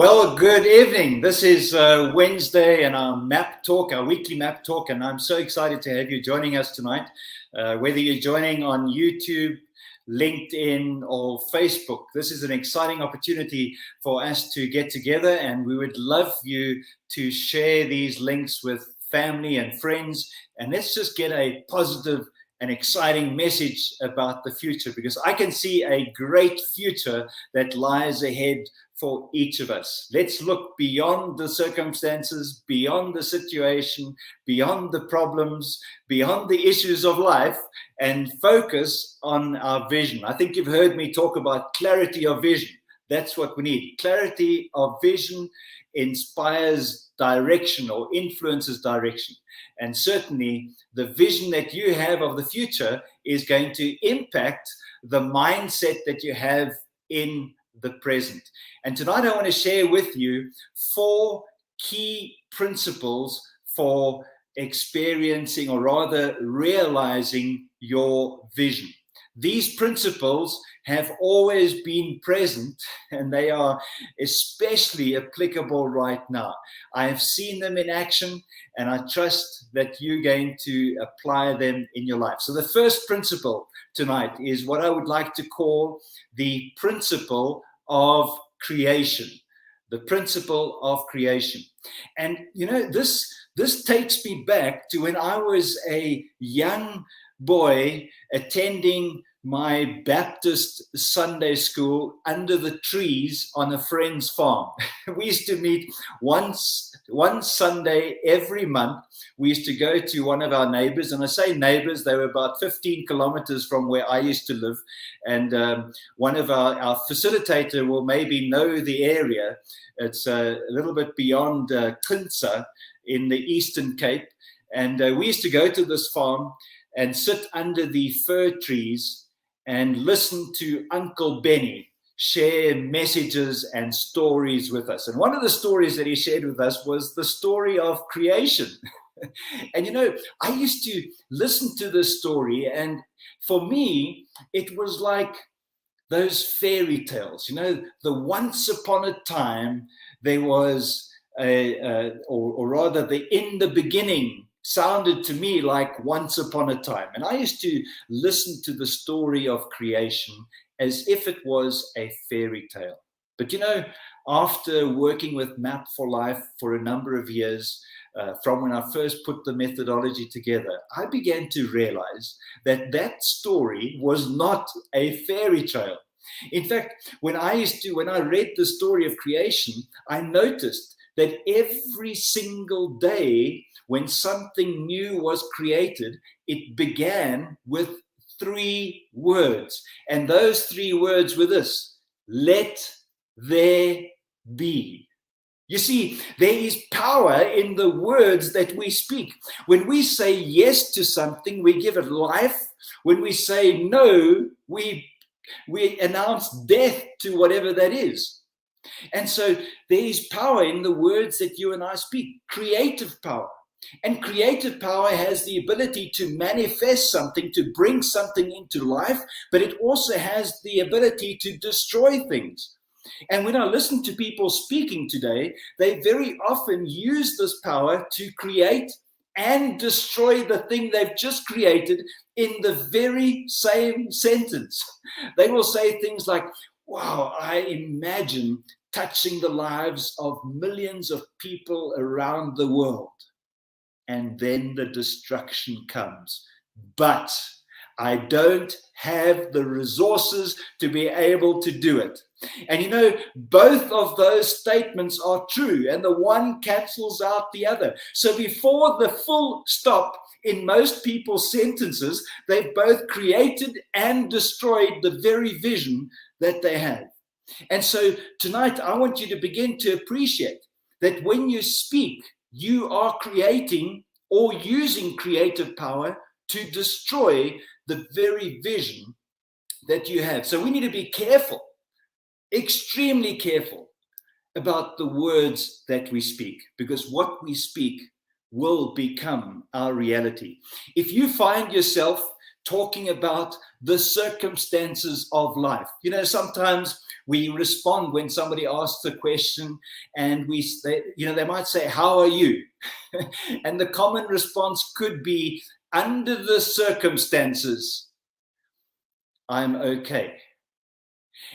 Well, good evening. This is Wednesday and our map talk, our weekly map talk, and I'm so excited to have you joining us tonight. Whether you're joining on YouTube, LinkedIn, or Facebook, this is an exciting opportunity for us to get together, and we would love you to share these links with family and friends, and let's just get a positive and exciting message about the future, because I can see a great future that lies ahead for each of us. Let's look beyond the circumstances, beyond the situation, beyond the problems, beyond the issues of life, and focus on our vision. I think you've heard me talk about clarity of vision. That's what we need. Clarity of vision inspires direction or influences direction. And certainly the vision that you have of the future is going to impact the mindset that you have in the present. And tonight I want to share with you 4 key principles for experiencing, or rather realizing, your vision. These principles have always been present, and they are especially applicable right now. I have seen them in action, and I trust that you're going to apply them in your life. So the first principle tonight is what I would like to call the principle of creation. The principle of creation. And you know, this takes me back to when I was a young boy attending my Baptist Sunday school under the trees on a friend's farm. We used to meet one Sunday every month. We used to go to one of our neighbors, and I say neighbors, they were about 15 kilometers from where I used to live. And one of our facilitator will maybe know the area. It's a little bit beyond Quinza in the Eastern Cape. And we used to go to this farm and sit under the fir trees and listen to Uncle Benny share messages and stories with us. And one of the stories that he shared with us was the story of creation. And you know, I used to listen to this story, and for me, it was like those fairy tales. You know, the once upon a time there was or rather the in the beginning sounded to me like once upon a time. And I used to listen to the story of creation as if it was a fairy tale. But you know, after working with Map for Life for a number of years, from when I first put the methodology together, I began to realize that that story was not a fairy tale. In fact, when I read the story of creation, I noticed that every single day when something new was created, it began with 3 words. And those 3 words were this: let there be. You see, there is power in the words that we speak. When we say yes to something, we give it life. When we say no, we announce death to whatever that is. And so there is power in the words that you and I speak, creative power. And creative power has the ability to manifest something, to bring something into life, but it also has the ability to destroy things. And when I listen to people speaking today, they very often use this power to create and destroy the thing they've just created in the very same sentence. They will say things like, wow, I imagine touching the lives of millions of people around the world. And then the destruction comes. But I don't have the resources to be able to do it. And you know, both of those statements are true, and the one cancels out the other. So before the full stop in most people's sentences, they've both created and destroyed the very vision that they have. And so tonight, I want you to begin to appreciate that when you speak, you are creating or using creative power to destroy the very vision that you have. So we need to be careful, extremely careful about the words that we speak, because what we speak will become our reality. If you find yourself talking about the circumstances of life. You know, sometimes we respond when somebody asks a question, and they might say, "How are you?" And the common response could be, "Under the circumstances, I'm okay."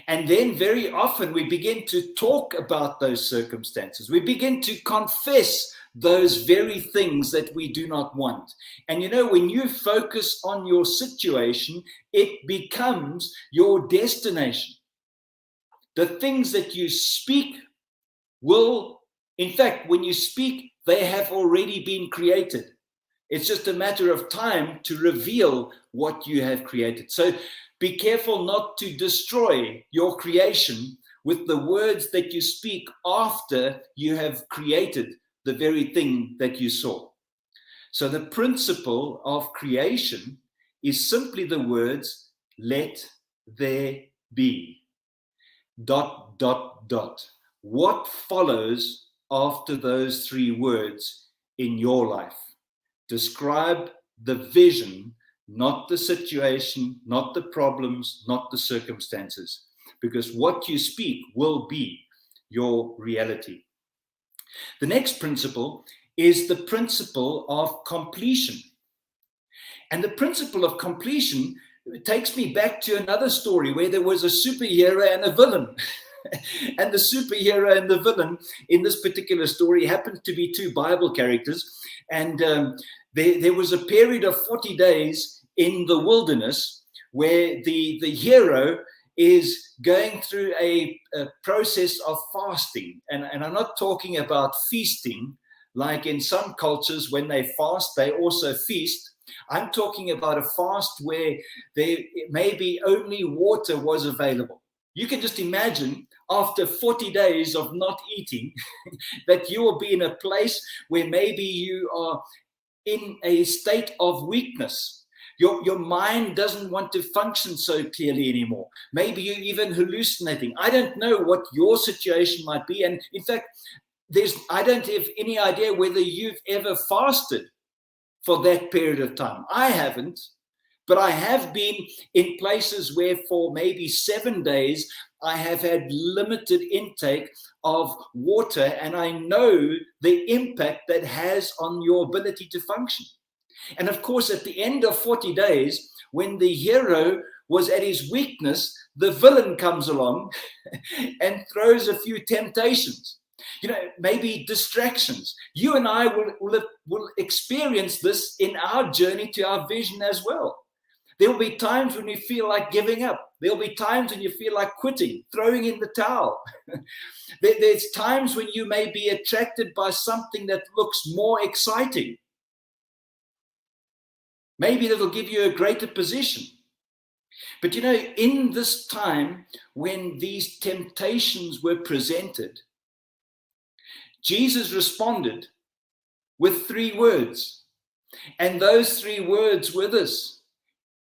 And then very often we begin to talk about those circumstances. We begin to confess those very things that we do not want. And you know, when you focus on your situation, it becomes your destination. The things that you speak will, in fact, when you speak, they have already been created. It's just a matter of time to reveal what you have created. So be careful not to destroy your creation with the words that you speak after you have created the very thing that you saw. So the principle of creation is simply the words, "Let there be." ... What follows after those three words in your life? Describe the vision, not the situation, not the problems, not the circumstances, because what you speak will be your reality. The next principle is the principle of completion. And the principle of completion takes me back to another story where there was a superhero and a villain. And the superhero and the villain in this particular story happened to be two Bible characters. And there was a period of 40 days in the wilderness where the hero is going through a process of fasting. And I'm not talking about feasting, like in some cultures when they fast, they also feast. I'm talking about a fast where there maybe only water was available. You can just imagine after 40 days of not eating that you will be in a place where maybe you are in a state of weakness. Your mind doesn't want to function so clearly anymore. Maybe you're even hallucinating. I don't know what your situation might be. And in fact, I don't have any idea whether you've ever fasted for that period of time. I haven't, but I have been in places where for maybe 7 days, I have had limited intake of water, and I know the impact that has on your ability to function. And of course, at the end of 40 days, when the hero was at his weakness, the villain comes along and throws a few temptations. You know, maybe distractions. You and I will experience this in our journey to our vision as well. There will be times when you feel like giving up. There will be times when you feel like quitting, throwing in the towel. There's times when you may be attracted by something that looks more exciting. Maybe that'll give you a greater position. But you know, in this time when these temptations were presented, Jesus responded with 3 words. And those 3 words were this: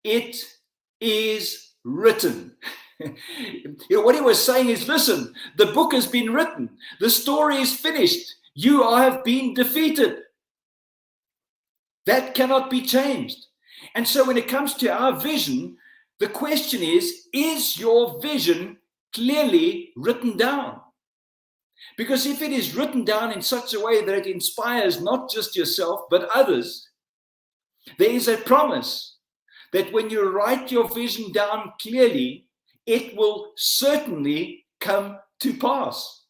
"It is written." You know, what he was saying is, listen, the book has been written. The story is finished. You have been defeated. That cannot be changed. And so when it comes to our vision, the question is your vision clearly written down? Because if it is written down in such a way that it inspires not just yourself, but others, there is a promise that when you write your vision down clearly, it will certainly come to pass.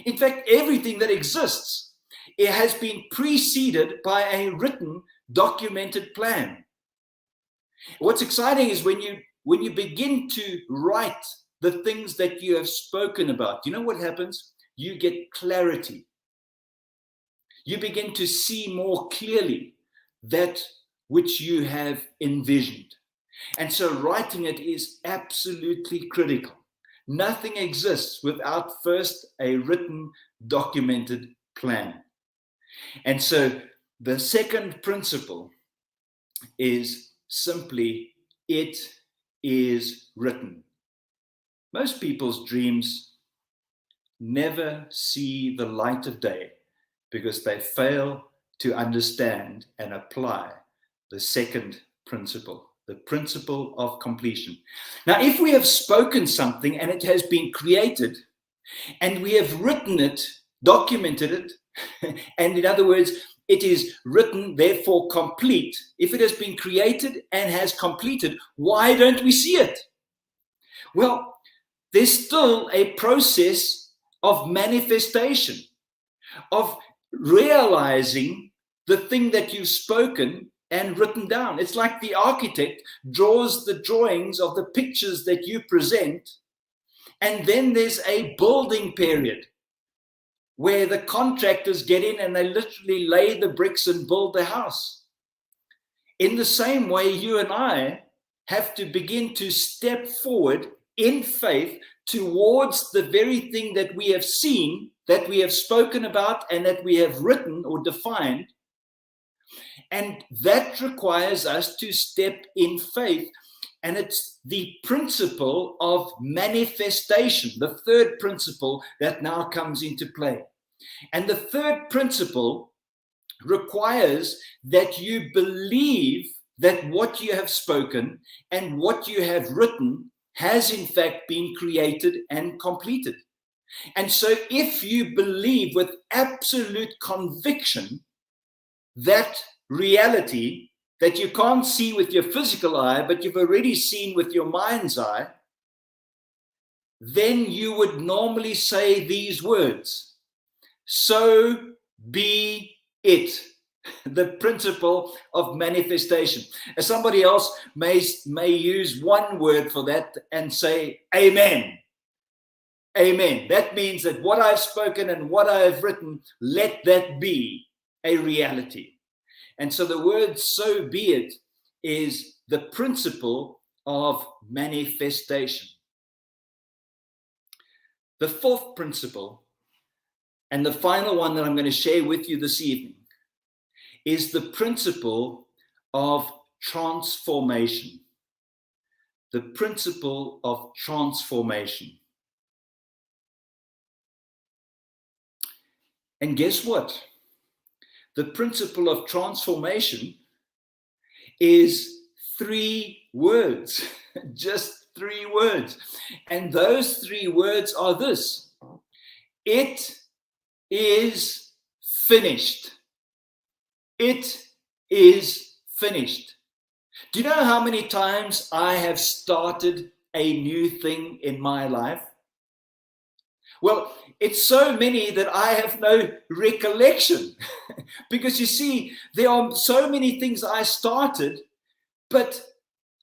In fact, everything that exists, it has been preceded by a written, documented plan. What's exciting is when you begin to write the things that you have spoken about, you know what happens? You get clarity. You begin to see more clearly that which you have envisioned. And so writing it is absolutely critical. Nothing exists without first a written, documented plan. And so the second principle is simply, it is written. Most people's dreams never see the light of day because they fail to understand and apply the second principle. The principle of completion. Now, if we have spoken something and it has been created, and we have written it, documented it, and in other words, it is written, therefore complete. If it has been created and has completed, why don't we see it? Well, there's still a process of manifestation, of realizing the thing that you've spoken and written down. It's like the architect draws the drawings of the pictures that you present, and then there's a building period where the contractors get in and they literally lay the bricks and build the house. In the same way, you and I have to begin to step forward in faith towards the very thing that we have seen, that we have spoken about, and that we have written or defined. And that requires us to step in faith. And it's the principle of manifestation, the third principle that now comes into play. And the third principle requires that you believe that what you have spoken and what you have written has in fact been created and completed. And so if you believe with absolute conviction that reality that you can't see with your physical eye, but you've already seen with your mind's eye, then you would normally say these words: so be it. The principle of manifestation. As somebody else may use one word for that and say, amen. Amen. That means that what I've spoken and what I have written, let that be a reality. And so the word so be it is the principle of manifestation. The fourth principle, and the final one that I'm going to share with you this evening, is the principle of transformation. The principle of transformation. And guess what? The principle of transformation is 3 words, just 3 words. And those 3 words are this: it is finished. It is finished. Do you know how many times I have started a new thing in my life? Well, it's so many that I have no recollection. Because you see, there are so many things I started, but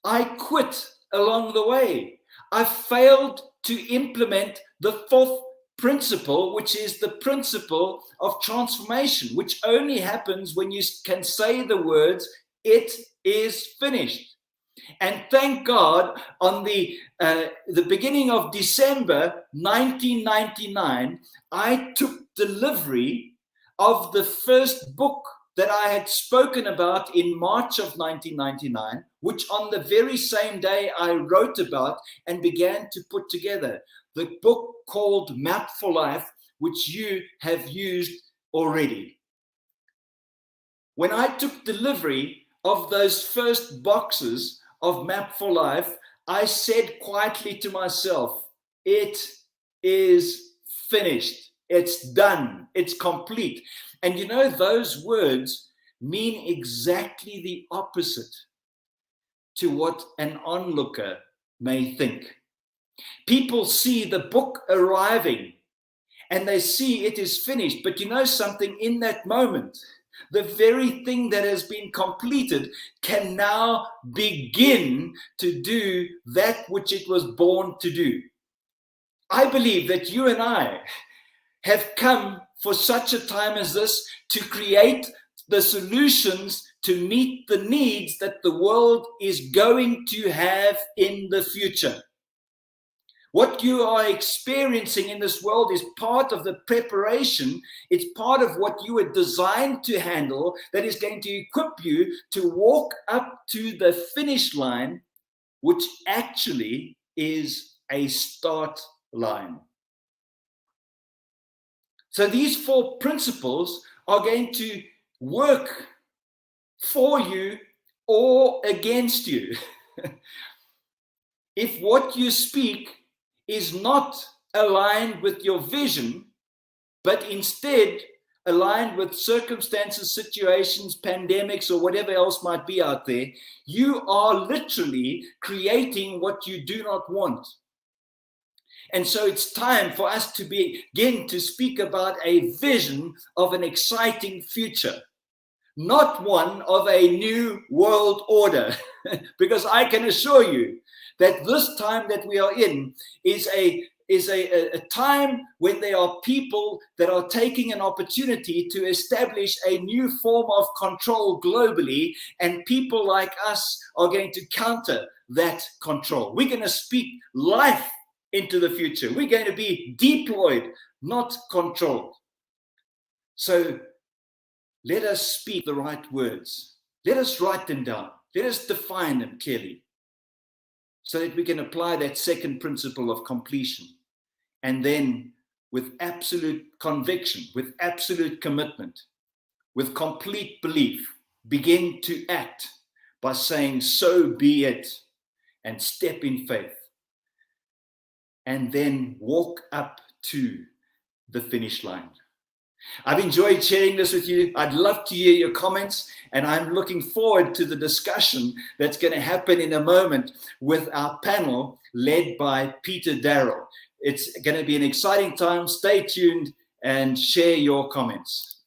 I quit along the way. I failed to implement the 4th principle, which is the principle of transformation, which only happens when you can say the words, it is finished. And thank God, on the beginning of December 1999, I took delivery of the first book that I had spoken about in March of 1999, which on the very same day I wrote about and began to put together. The book called Map for Life, which you have used already. When I took delivery of those first boxes of Map for Life, I said quietly to myself, it is finished. It's done. It's complete. And you know, those words mean exactly the opposite to what an onlooker may think. People see the book arriving and they see it is finished. But you know something, in that moment, the very thing that has been completed can now begin to do that which it was born to do. I believe that you and I have come for such a time as this to create the solutions to meet the needs that the world is going to have in the future. What you are experiencing in this world is part of the preparation. It's part of what you were designed to handle, that is going to equip you to walk up to the finish line, which actually is a start line. So these 4 principles are going to work for you or against you. If what you speak is not aligned with your vision, but instead aligned with circumstances, situations, pandemics, or whatever else might be out there, you are literally creating what you do not want. And so it's time for us to begin to speak about a vision of an exciting future, not one of a new world order. Because I can assure you that this time that we are in is a time when there are people that are taking an opportunity to establish a new form of control globally, and people like us are going to counter that control. We're going to speak life into the future. We're going to be deployed, not controlled. So let us speak the right words. Let us write them down. Let us define them clearly so that we can apply that second principle of completion. And then with absolute conviction, with absolute commitment, with complete belief, begin to act by saying, so be it, and step in faith. And then walk up to the finish line. I've enjoyed sharing this with you. I'd love to hear your comments, and I'm looking forward to the discussion that's going to happen in a moment with our panel led by Peter Darrell. It's going to be an exciting time. Stay tuned and share your comments.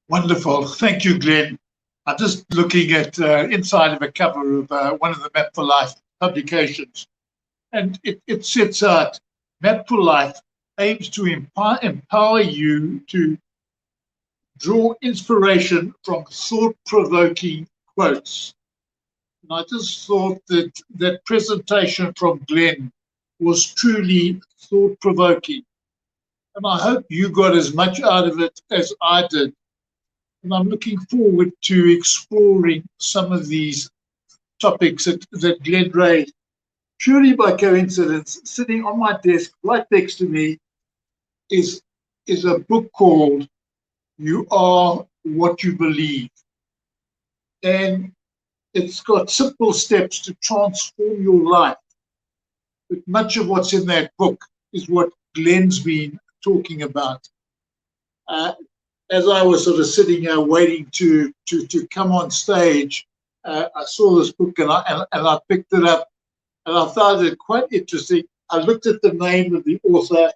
Wonderful. Thank you, Glenn. I'm just looking at inside of a cover of one of the Map for Life publications. And it sets out, Map for Life aims to empower you to draw inspiration from thought-provoking quotes. And I just thought that that presentation from Glenn was truly thought-provoking. And I hope you got as much out of it as I did. And I'm looking forward to exploring some of these topics that Glenn raised. Purely by coincidence, sitting on my desk right next to me is a book called You Are What You Believe. And it's got simple steps to transform your life. But much of what's in that book is what Glenn's been talking about. As I was sort of sitting here waiting to come on stage, I saw this book and I picked it up, and I found it quite interesting. I looked at the name of the author,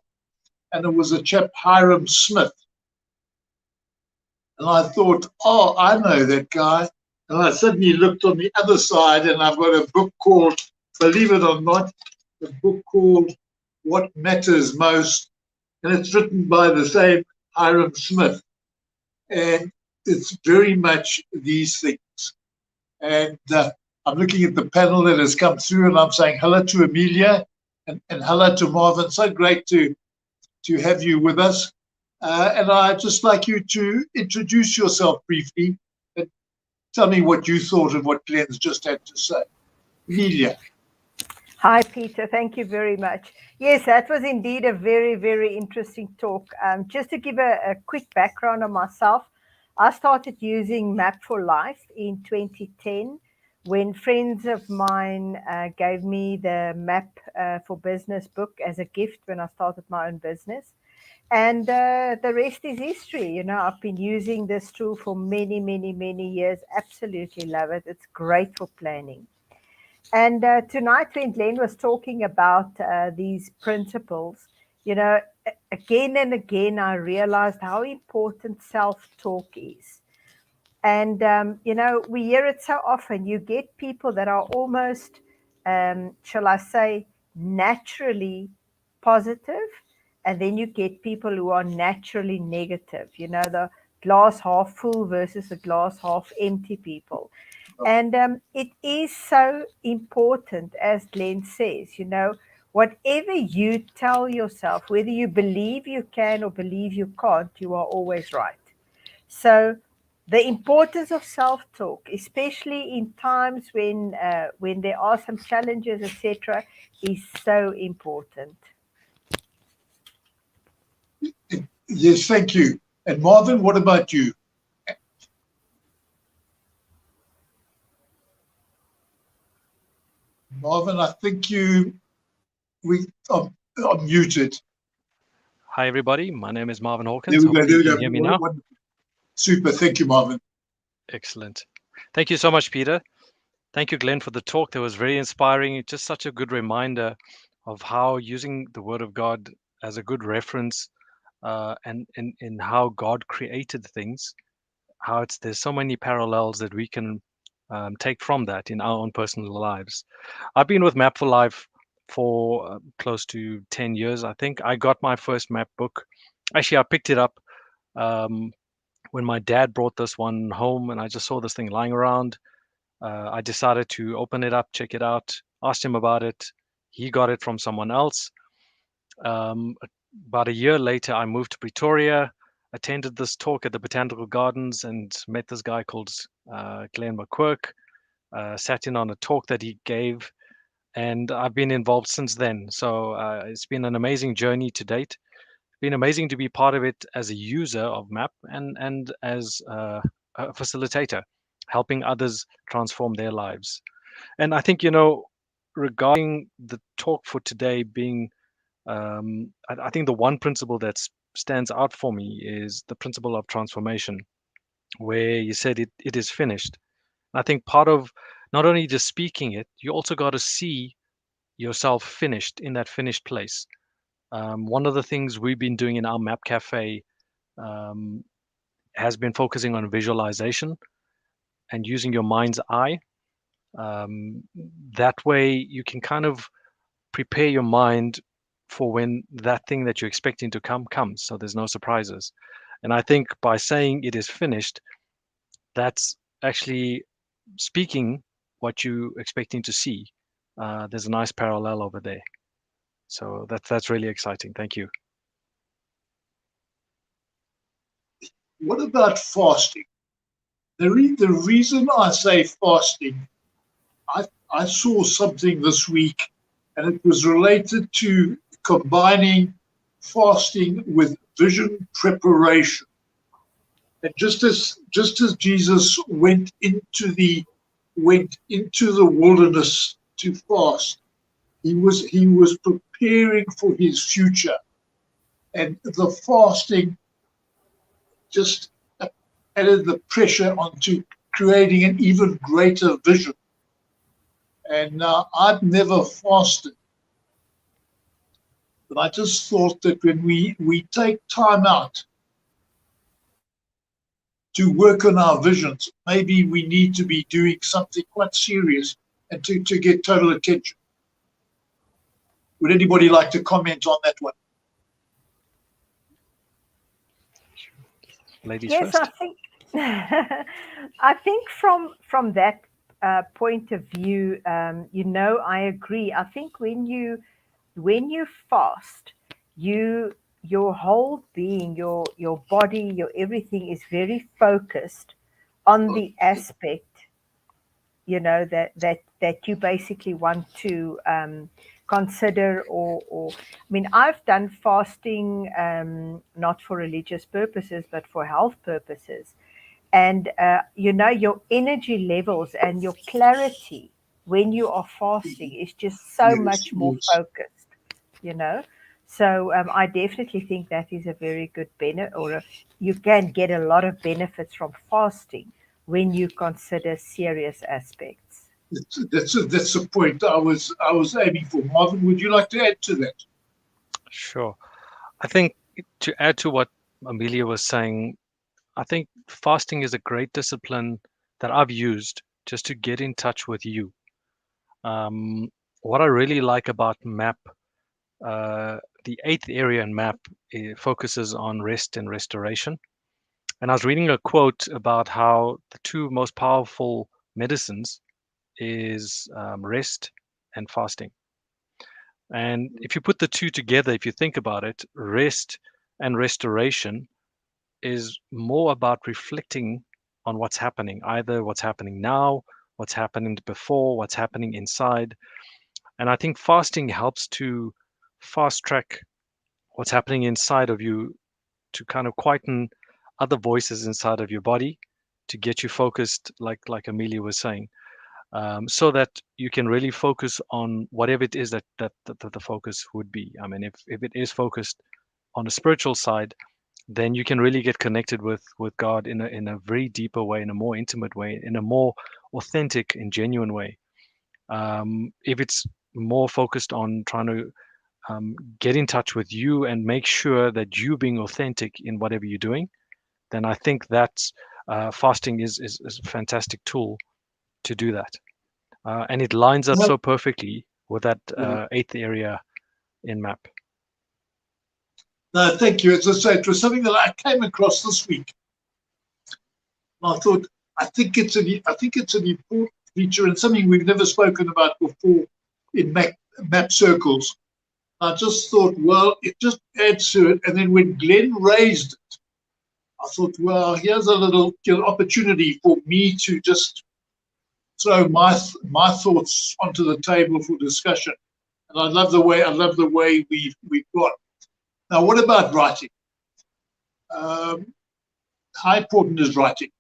and it was a chap, Hiram Smith. And I thought, oh, I know that guy. And I suddenly looked on the other side, and I've got a book called, believe it or not, a book called What Matters Most, and it's written by the same Hiram Smith. And it's very much these things. And I'm looking at the panel that has come through, and I'm saying hello to Amelia and hello to Marvin. So great to have you with us. And I'd just like you to introduce yourself briefly and tell me what you thought of what Glenn's just had to say. Amelia. Hi, Peter. Thank you very much. Yes, that was indeed a very, very interesting talk. Just to give a quick background on myself, I started using Map for Life in 2010 when friends of mine gave me the Map for Business book as a gift when I started my own business. And the rest is history. You know, I've been using this tool for many, many, many years. Absolutely love it. It's great for planning. And tonight, when Glenn was talking about these principles, you know, again and again, I realized how important self-talk is. And, you know, we hear it so often. You get people that are almost shall I say, naturally positive, and then you get people who are naturally negative, the glass half full versus the glass half empty people. And it is so important, as Glenn says, whatever you tell yourself, whether you believe you can or believe you can't, you are always right. So the importance of self-talk, especially in times when there are some challenges, etc., is so important. Yes, thank you. And Marvin, what about you? Marvin, I think we are muted. Hi, everybody. My name is Marvin Hawkins. There we go. Hopefully you can hear me now. Super. Thank you, Marvin. Excellent. Thank you so much, Peter. Thank you, Glenn, for the talk. That was very inspiring. Just such a good reminder of how using the Word of God as a good reference and in how God created things, how there's so many parallels that we can take from that in our own personal lives. I've been with Map for Life for close to 10 years, I think. I got my first map book. Actually, I picked it up when my dad brought this one home, and I just saw this thing lying around. I decided to open it up, check it out, asked him about it. He got it from someone else. About a year later, I moved to Pretoria, attended this talk at the Botanical Gardens, and met this guy called Glenn McQuirk. Sat in on a talk that he gave, and I've been involved since then. So it's been an amazing journey to date. It's been amazing to be part of it as a user of MAP and as a facilitator, helping others transform their lives. And I think, regarding the talk for today being, I think the one principle that stands out for me is the principle of transformation, where you said it is finished. I think part of not only just speaking it, you also got to see yourself finished in that finished place. One of the things we've been doing in our Map Cafe um, has been focusing on visualization and using your mind's eye. Um, that way, you can kind of prepare your mind for when that thing that you're expecting to come comes, so there's no surprises. And I think by saying it is finished, that's actually speaking what you're expecting to see. There's a nice parallel over there. So that's really exciting. Thank you. What about fasting? The reason I say fasting, I saw something this week, and it was related to combining fasting with vision preparation. And just as Jesus went into the wilderness to fast, he was preparing for his future, and the fasting just added the pressure onto creating an even greater vision. And I've never fasted, but I just thought that when we take time out to work on our visions, maybe we need to be doing something quite serious and to get total attention. Would anybody like to comment on that one? Ladies Yes, first. I think from that point of view, I agree. I think when you fast, your whole being, your body, your everything is very focused on the aspect, that you basically want to consider or I mean, I've done fasting not for religious purposes but for health purposes, and your energy levels and your clarity when you are fasting is just so much more focused, so I definitely think that is a very good benefit, or you can get a lot of benefits from fasting when you consider serious aspects. That's the point I was aiming for. Marvin, would you like to add to that? Sure. I think to add to what Amelia was saying, I think fasting is a great discipline that I've used just to get in touch with you. What I really like about MAP, the 8th area in MAP, it focuses on rest and restoration. And I was reading a quote about how the two most powerful medicines is rest and fasting. And if you put the two together, if you think about it, rest and restoration is more about reflecting on what's happening, either what's happening now, what's happening before, what's happening inside. And I think fasting helps to fast track what's happening inside of you, to kind of quieten other voices inside of your body, to get you focused, like Amelia was saying, so that you can really focus on whatever it is that the focus would be. I mean, if it is focused on the spiritual side, then you can really get connected with God in a very deeper way, in a more intimate way, in a more authentic and genuine way. If it's more focused on trying to get in touch with you and make sure that you being authentic in whatever you're doing, then I think that's fasting is a fantastic tool to do that. And it lines up so perfectly with that 8th area in MAP. No, thank you. As I say, it was something that I came across this week. I thought, I think it's an important feature and something we've never spoken about before in MAP circles. I just thought, well, it just adds to it. And then when Glenn raised it, I thought, well, here's a little opportunity for me to just throw my thoughts onto the table for discussion. And I love the way we've got. Now, what about writing? How important is writing?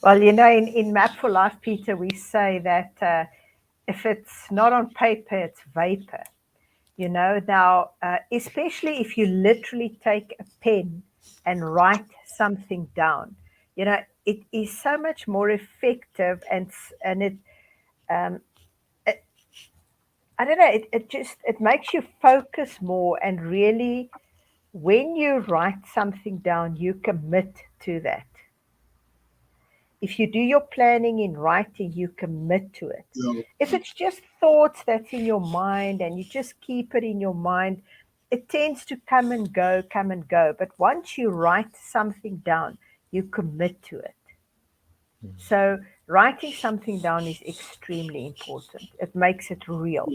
Well, in Map for Life, Peter, we say that if it's not on paper, it's vapor. Now, especially if you literally take a pen and write something down, it is so much more effective, and it I don't know, it makes you focus more, and really, when you write something down, you commit to that. If you do your planning in writing, you commit to it. Yeah. If it's just thoughts that's in your mind and you just keep it in your mind, it tends to come and go. But once you write something down, you commit to it. So writing something down is extremely important. It makes it real.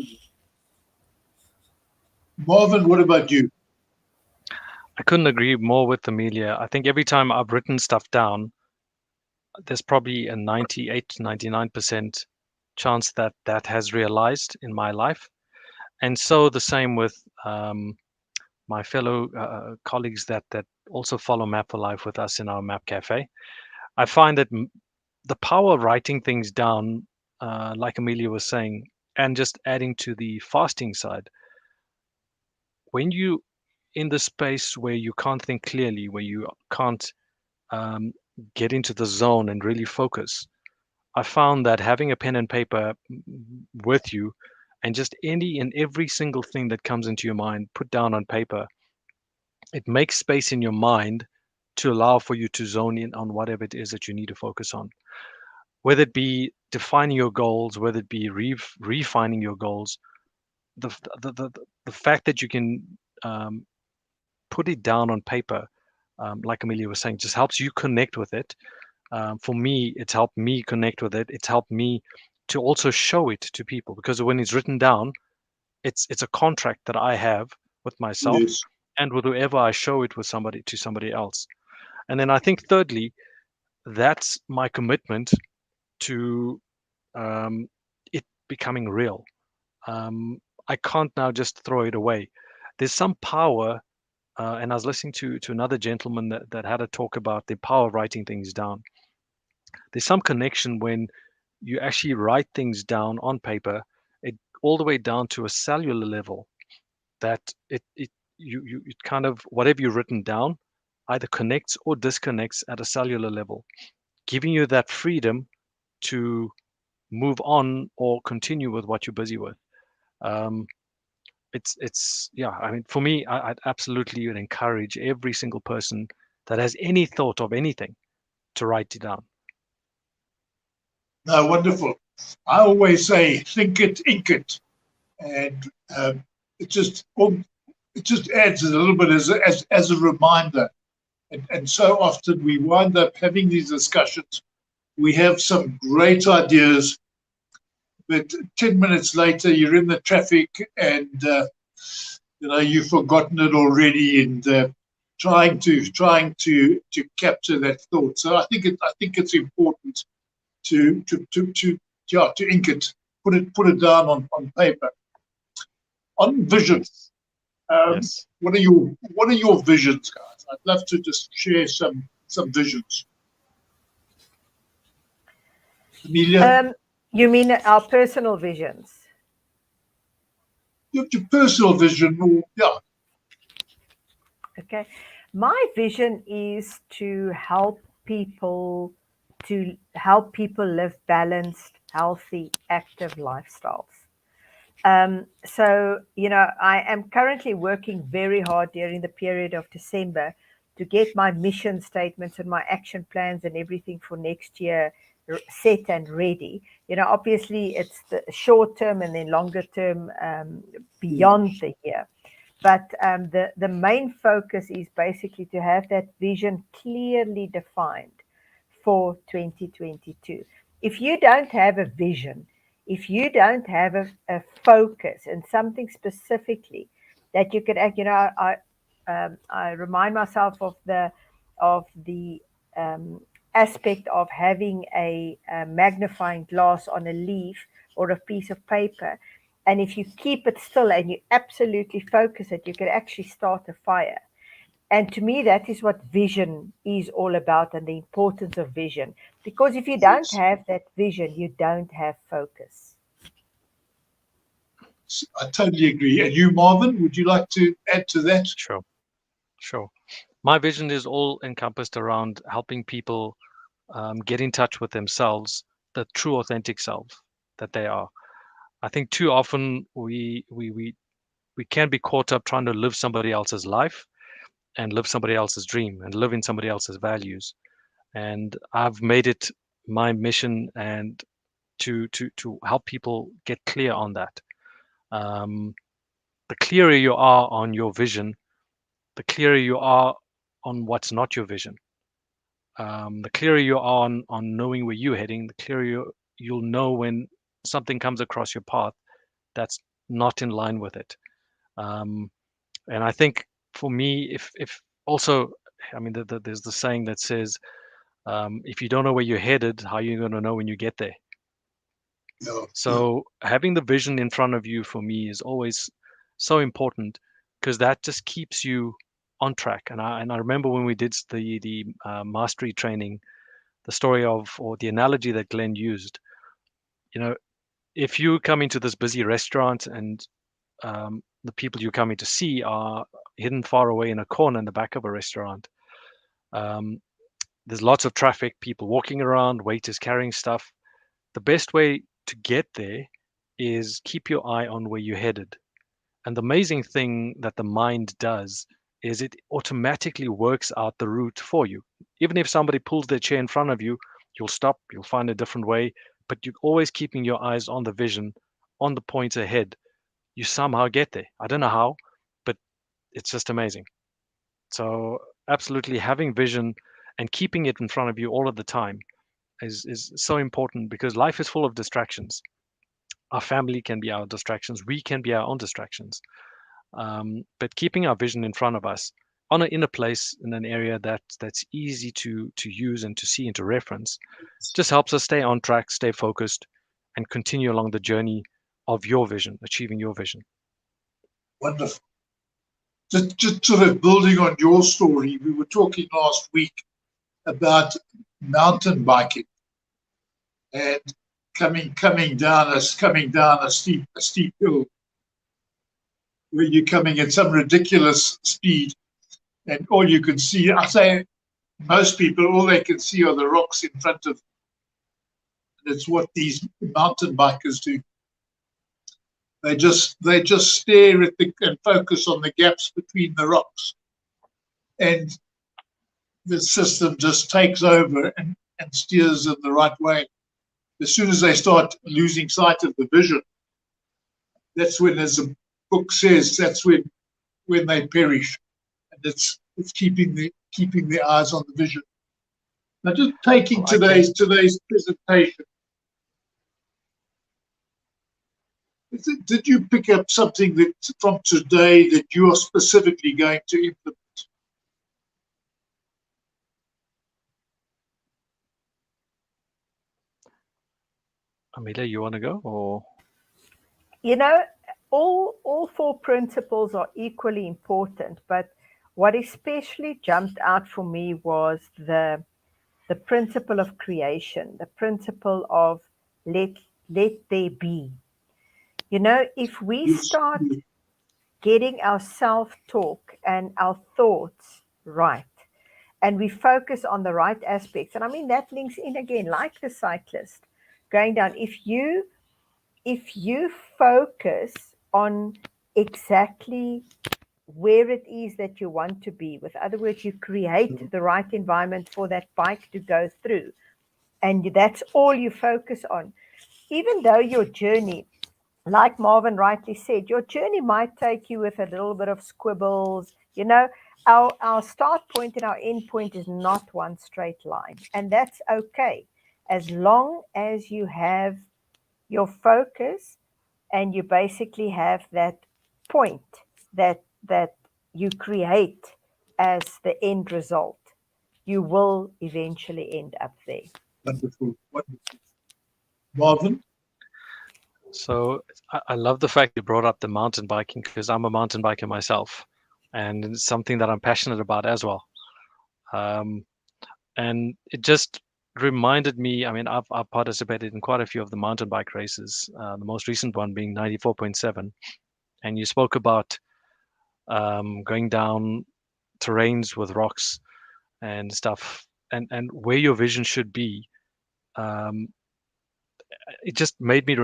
Marvin, what about you? I couldn't agree more with Amelia. I think every time I've written stuff down, there's probably a 98 to 99% chance that that has realized in my life. And so the same with my fellow colleagues that also follow Map for Life with us in our Map Cafe. I find that the power of writing things down, like Amelia was saying, and just adding to the fasting side, when you in the space where you can't think clearly, where you can't get into the zone and really focus, I found that having a pen and paper with you, and just any and every single thing that comes into your mind put down on paper, it makes space in your mind to allow for you to zone in on whatever it is that you need to focus on. Whether it be defining your goals, whether it be refining your goals, the fact that you can put it down on paper, like Amelia was saying, just helps you connect with it. For me, it's helped me connect with it. It's helped me to also show it to people, because when it's written down, it's a contract that I have with myself, Yes. and with whoever I show it with to somebody else. And then I think thirdly, that's my commitment to it becoming real. I can't now just throw it away. There's some power, and I was listening to another gentleman that had a talk about the power of writing things down. There's some connection when you actually write things down on paper, it all the way down to a cellular level, that it kind of, whatever you've written down either connects or disconnects at a cellular level, giving you that freedom to move on or continue with what you're busy with. It's yeah, I mean, for me, I'd absolutely would encourage every single person that has any thought of anything to write it down. No, wonderful. I always say, think it, ink it. And it just adds a little bit as a reminder. And so often we wind up having these discussions. We have some great ideas, but 10 minutes later you're in the traffic and you've forgotten it already, and trying to capture that thought. So I think it's important to ink it, put it down on paper. On vision, Yes. what are your visions, guys? I'd love to just share some visions. Amelia, You mean our personal visions? your personal vision, or yeah. Okay. My vision is to help people live balanced, healthy, active lifestyles. So, I am currently working very hard during the period of December to get my mission statements and my action plans and everything for next year set and ready. Obviously it's the short term and then longer term beyond the year. But the main focus is basically to have that vision clearly defined for 2022. If you don't have a vision, if you don't have a focus and something specifically that you could act, I remind myself of the aspect of having a magnifying glass on a leaf or a piece of paper. And if you keep it still and you absolutely focus it, you can actually start a fire. And to me, that is what vision is all about, and the importance of vision. Because if you don't have that vision, you don't have focus. I totally agree. And you, Marvin, would you like to add to that? Sure. My vision is all encompassed around helping people get in touch with themselves, the true authentic self that they are. I think too often we can be caught up trying to live somebody else's life and live somebody else's dream and live in somebody else's values. And I've made it my mission and to help people get clear on that. The clearer you are on your vision, the clearer you are on what's not your vision. The clearer you are on knowing where you're heading, the clearer you'll know when something comes across your path that's not in line with it. And I think for me, if also, I mean, there's the saying that says, if you don't know where you're headed, how are you going to know when you get there? So having the vision in front of you for me is always so important, because that just keeps you on track. And I remember when we did the mastery training, the story of, or the analogy that Glenn used, if you come into this busy restaurant and the people you're coming to see are hidden far away in a corner in the back of a restaurant, there's lots of traffic, people walking around, waiters carrying stuff. The best way to get there is keep your eye on where you're headed. And the amazing thing that the mind does is it automatically works out the route for you. Even if somebody pulls their chair in front of you, you'll stop, you'll find a different way, but you're always keeping your eyes on the vision, on the point ahead. You somehow get there. I don't know how, but it's just amazing. So absolutely having vision and keeping it in front of you all of the time is so important, because life is full of distractions. Our family can be our distractions. We can be our own distractions. But keeping our vision in front of us in a place, in an area that's easy to use and to see and to reference, just helps us stay on track, stay focused, and continue along the journey of your vision, achieving your vision. Wonderful. Just sort of building on your story, we were talking last week about mountain biking and coming down a steep hill where you're coming at some ridiculous speed, and all you can see, I say most people, all they can see are the rocks in front of them. That's what these mountain bikers do. They just stare at and focus on the gaps between the rocks, and the system just takes over and steers them the right way. as soon as they start losing sight of the vision, that's when, as the book says, that's when they perish. And it's keeping the eyes on the vision. Now, just taking today's presentation, did you pick up something that from today that you are specifically going to implement? Amelia, you want to go? Or all four principles are equally important, but what especially jumped out for me was the principle of creation, the principle of let there be. If we start getting our self-talk and our thoughts right, and we focus on the right aspects, and I mean that links in again, like the cyclist going down. If you focus on exactly where it is that you want to be, with other words, you create the right environment for that bike to go through, and that's all you focus on. Even though your journey, like Marvin rightly said, your journey might take you with a little bit of squibbles. Our start point and our end point is not one straight line, and that's okay, as long as you have your focus and you basically have that point that you create as the end result. You will eventually end up there. Wonderful, wonderful. Marvin? So I love the fact you brought up the mountain biking, because I'm a mountain biker myself, and it's something that I'm passionate about as well. And it just reminded me, I mean, I've participated in quite a few of the mountain bike races, the most recent one being 94.7. And you spoke about going down terrains with rocks and stuff, and where your vision should be. It just made me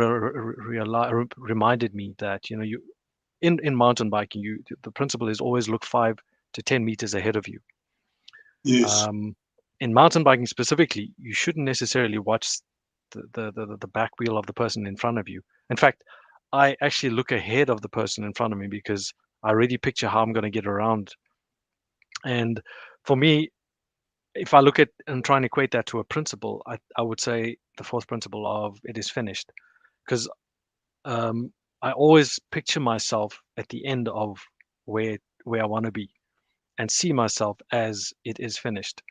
reminded me that you in mountain biking, the principle is always look 5 to 10 meters ahead of you. Yes. In mountain biking specifically, you shouldn't necessarily watch the back wheel of the person in front of you. In fact, I actually look ahead of the person in front of me, because I already picture how I'm going to get around. And for me, if I look at and try and equate that to a principle, I would say the fourth principle of it is finished, because I always picture myself at the end of where I want to be, and see myself as it is finished.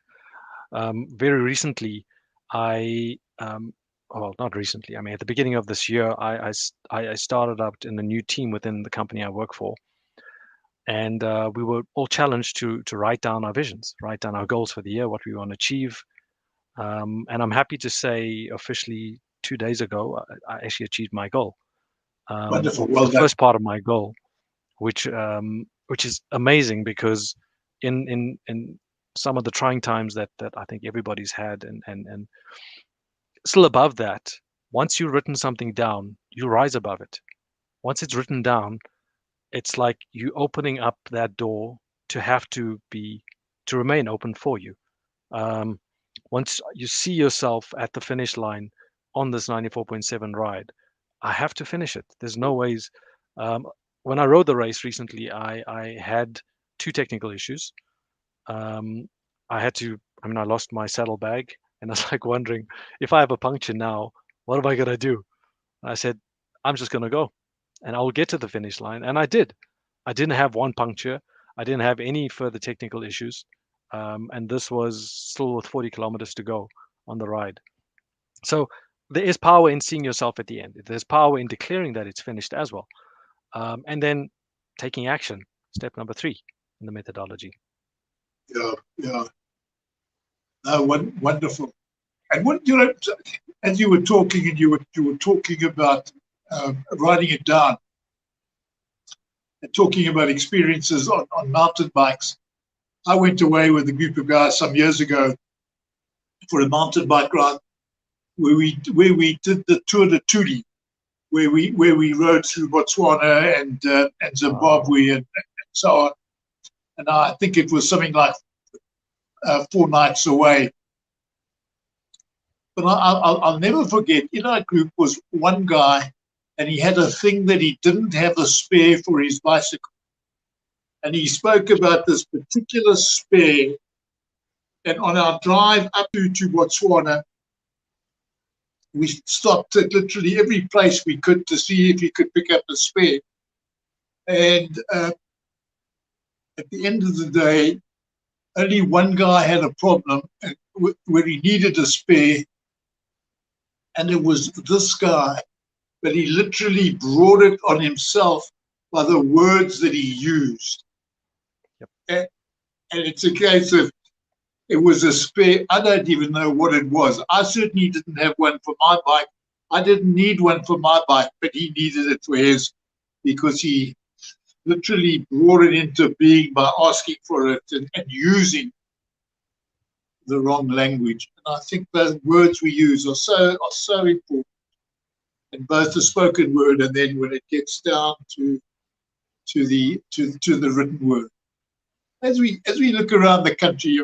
Very recently, well, not recently, I mean, at the beginning of this year, I started up in a new team within the company I work for. And we were all challenged to write down our visions, write down our goals for the year, what we want to achieve. And I'm happy to say officially 2 days ago, I actually achieved my goal. Wonderful. Well the done. first part of my goal, which is amazing, because in some of the trying times that I think everybody's had, and still above that, once you've written something down, you rise above it. Once it's written down, it's like you opening up that door to remain open for you. Once you see yourself at the finish line on this 94.7 ride, I have to finish it. There's no ways. When I rode the race recently, I had 2 technical issues. I lost my saddlebag, and I was like wondering, if I have a puncture now, what am I going to do? And I said, I'm just going to go, and I'll get to the finish line. And I did. I didn't have one puncture. I didn't have any further technical issues. And this was still with 40 kilometers to go on the ride. So there is power in seeing yourself at the end. There's power in declaring that it's finished as well. And then taking action, step number 3 in the methodology. Yeah. Wonderful. And what as you were talking, and you were talking about writing it down, and talking about experiences on mountain bikes. I went away with a group of guys some years ago for a mountain bike ride, where we did the Tour de Tuli, where we rode through Botswana and Zimbabwe and so on. And I think it was something like 4 nights away. But I'll never forget, in our group was one guy, and he had a thing that he didn't have a spare for his bicycle. And he spoke about this particular spare. And on our drive up to Botswana, we stopped at literally every place we could to see if he could pick up a spare. And at the end of the day, only one guy had a problem where he needed a spare, and it was this guy. But he literally brought it on himself by the words that he used. Yep. And it's a case of, it was a spare. I don't even know what it was. I certainly didn't have one for my bike. I didn't need one for my bike, but he needed it for his, because he literally brought it into being by asking for it and using the wrong language. And I think those words we use are so important, in both the spoken word and then when it gets down to the written word. As we look around the country,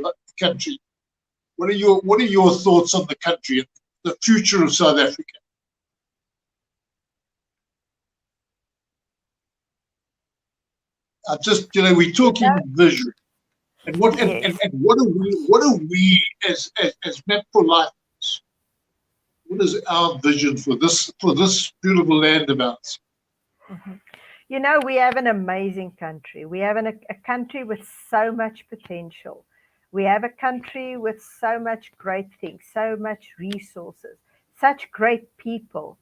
what are your thoughts on the country and the future of South Africa? We're talking vision, and what are we as Map for Life? What is our vision for this beautiful land of ours? Mm-hmm. You know, we have an amazing country. We have a country with so much potential. We have a country with so much great things, so much resources, such great people.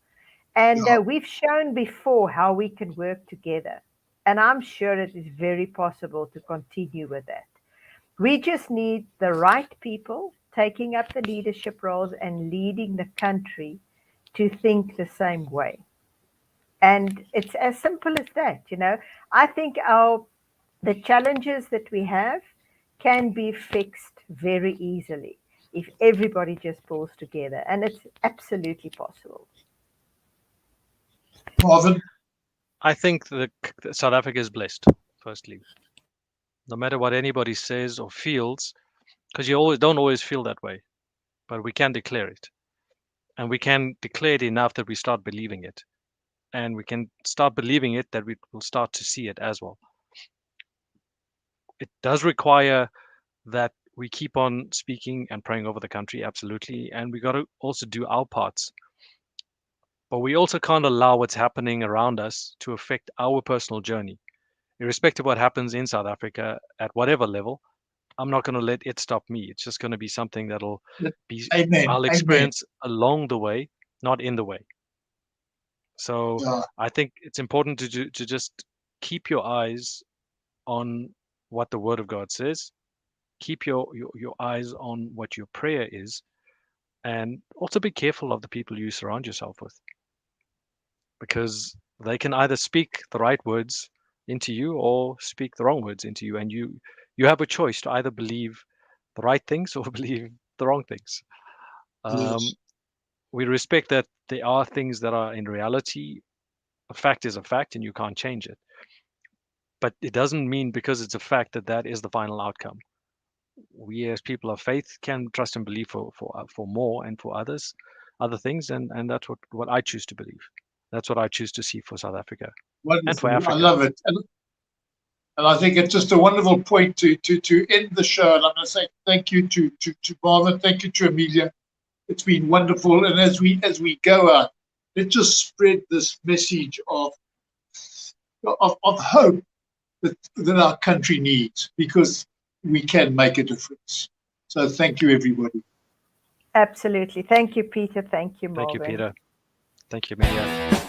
And we've shown before how we can work together. And I'm sure it is very possible to continue with that. We just need the right people taking up the leadership roles and leading the country to think the same way. And it's as simple as that, you know. I think the challenges that we have can be fixed very easily if everybody just pulls together, and it's absolutely possible. Marvin? I think that South Africa is blessed, firstly. No matter what anybody says or feels, because you don't always feel that way, but we can declare it. And we can declare it enough that we start believing it. And we can start believing it that we will start to see it as well. It does require that we keep on speaking and praying over the country, absolutely. And we got to also do our parts. But we also can't allow what's happening around us to affect our personal journey. Irrespective of what happens in South Africa at whatever level, I'm not going to let it stop me. It's just going to be something that'll be, Amen. I'll experience along the way, not in the way. So I think it's important to just keep your eyes on what the Word of God says. Keep your eyes on what your prayer is, and also be careful of the people you surround yourself with, because they can either speak the right words into you or speak the wrong words into you, and you have a choice to either believe the right things or believe the wrong things. Yes. We respect that there are things that are in reality. A fact is a fact and you can't change it. But it doesn't mean because it's a fact that is the final outcome. We as people of faith can trust and believe for more and for other things, and that's what I choose to believe. That's what I choose to see for South Africa. Wonderful. And for Africa. I love it. And I think it's just a wonderful point to end the show. And I'm going to say thank you to Marvin, thank you to Amelia. It's been wonderful. And as we go out, let's just spread this message of hope that our country needs, because we can make a difference. So thank you, everybody. Absolutely. Thank you, Peter. Thank you, Marvin. Thank you, Peter. Thank you, Amelia.